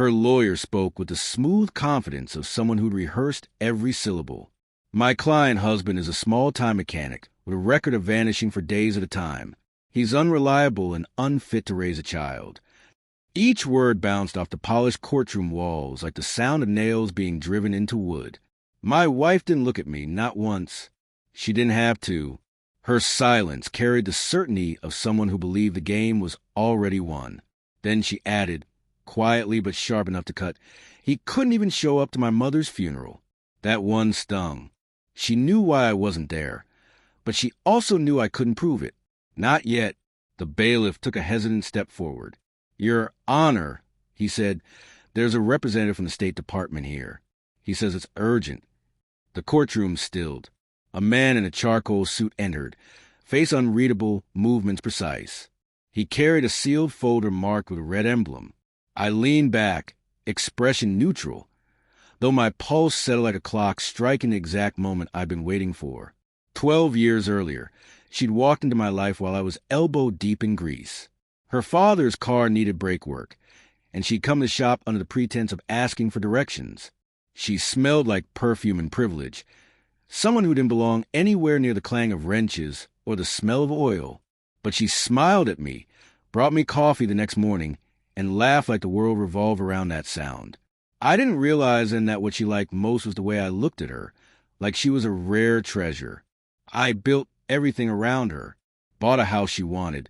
Her lawyer spoke with the smooth confidence of someone who'd rehearsed every syllable. My client husband is a small-time mechanic with a record of vanishing for days at a time. He's unreliable and unfit to raise a child. Each word bounced off the polished courtroom walls like the sound of nails being driven into wood. My wife didn't look at me, not once. She didn't have to. Her silence carried the certainty of someone who believed the game was already won. Then she added, quietly but sharp enough to cut, "He couldn't even show up to my mother's funeral." That one stung. She knew why I wasn't there, but she also knew I couldn't prove it. Not yet. The bailiff took a hesitant step forward. "Your Honor," he said, "there's a representative from the State Department here. He says it's urgent." The courtroom stilled. A man in a charcoal suit entered, face unreadable, movements precise. He carried a sealed folder marked with a red emblem. I leaned back, expression neutral, though my pulse settled like a clock striking the exact moment I'd been waiting for. 12 years earlier, she'd walked into my life while I was elbow-deep in grease. Her father's car needed brake work, and she'd come to the shop under the pretense of asking for directions. She smelled like perfume and privilege, someone who didn't belong anywhere near the clang of wrenches or the smell of oil. But she smiled at me, brought me coffee the next morning, and laughed like the world revolved around that sound. I didn't realize then that what she liked most was the way I looked at her, like she was a rare treasure. I built everything around her, bought a house she wanted,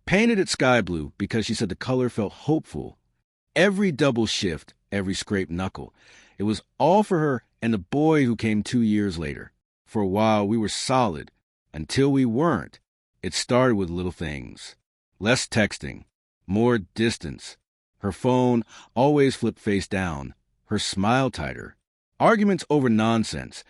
painted it sky blue because she said the color felt hopeful. Every double shift, every scraped knuckle, it was all for her and the boy who came 2 years later. For a while, we were solid, until we weren't. It started with little things. Less texting, more distance. Her phone always flipped face down, her smile tighter. Arguments over nonsense,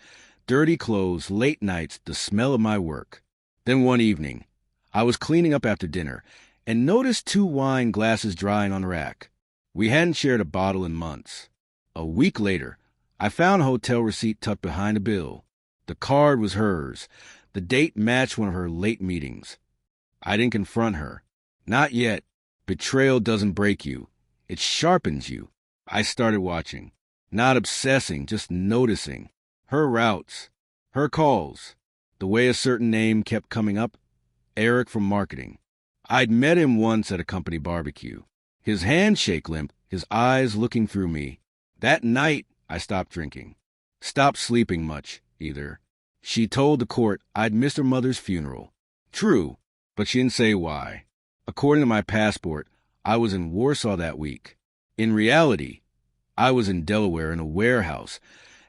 dirty clothes, late nights, the smell of my work. Then one evening, I was cleaning up after dinner and noticed 2 wine glasses drying on the rack. We hadn't shared a bottle in months. A week later, I found a hotel receipt tucked behind a bill. The card was hers. The date matched one of her late meetings. I didn't confront her. Not yet. Betrayal doesn't break you. It sharpens you. I started watching. Not obsessing, just noticing. Her routes. Her calls. The way a certain name kept coming up. Eric from marketing. I'd met him once at a company barbecue. His handshake limp, his eyes looking through me. That night, I stopped drinking. Stopped sleeping much, either. She told the court I'd missed her mother's funeral. True, but she didn't say why. According to my passport, I was in Warsaw that week. In reality, I was in Delaware in a warehouse,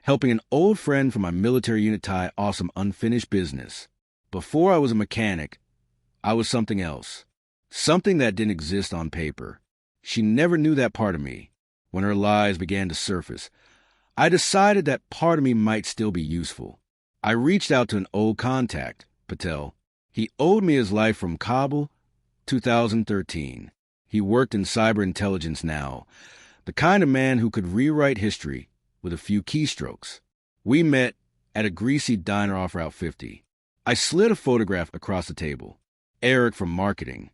helping an old friend from my military unit tie off some unfinished business. Before I was a mechanic, I was something else. Something that didn't exist on paper. She never knew that part of me. When her lies began to surface, I decided that part of me might still be useful. I reached out to an old contact, Patel. He owed me his life from Kabul, 2013. He worked in cyber intelligence now, the kind of man who could rewrite history with a few keystrokes. We met at a greasy diner off Route 50. I slid a photograph across the table. Eric from marketing.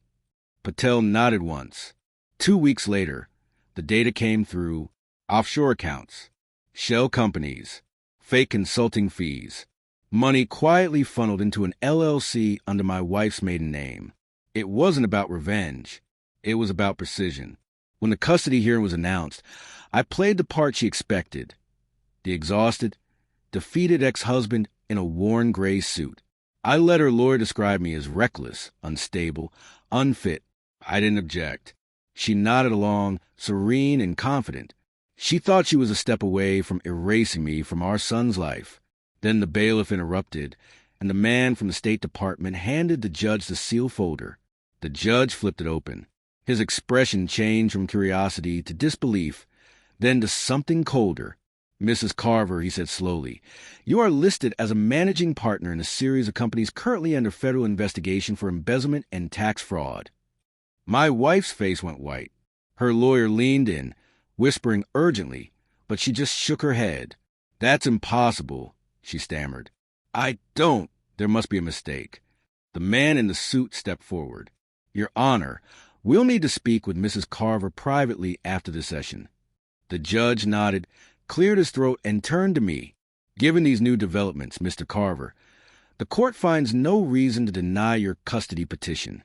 Patel nodded once. 2 weeks later, the data came through: offshore accounts, shell companies, fake consulting fees, money quietly funneled into an LLC under my wife's maiden name. It wasn't about revenge. It was about precision. When the custody hearing was announced, I played the part she expected. The exhausted, defeated ex-husband in a worn gray suit. I let her lawyer describe me as reckless, unstable, unfit. I didn't object. She nodded along, serene and confident. She thought she was a step away from erasing me from our son's life. Then the bailiff interrupted, and the man from the State Department handed the judge the sealed folder. The judge flipped it open. His expression changed from curiosity to disbelief, then to something colder. "Mrs. Carver," he said slowly, "you are listed as a managing partner in a series of companies currently under federal investigation for embezzlement and tax fraud." My wife's face went white. Her lawyer leaned in, whispering urgently, but she just shook her head. "That's impossible," she stammered. There must be a mistake." The man in the suit stepped forward. "Your Honor, we'll need to speak with Mrs. Carver privately after the session." The judge nodded, cleared his throat, and turned to me. Given these new developments, Mr. Carver, the court finds no reason to deny your custody petition.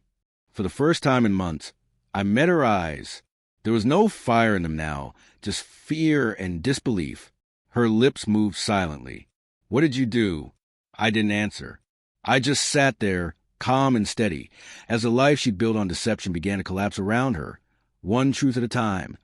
For the first time in months, I met her eyes. There was no fire in them now, just fear and disbelief. Her lips moved silently. What did you do? I didn't answer. I just sat there, calm and steady, as the life she'd built on deception began to collapse around her, one truth at a time.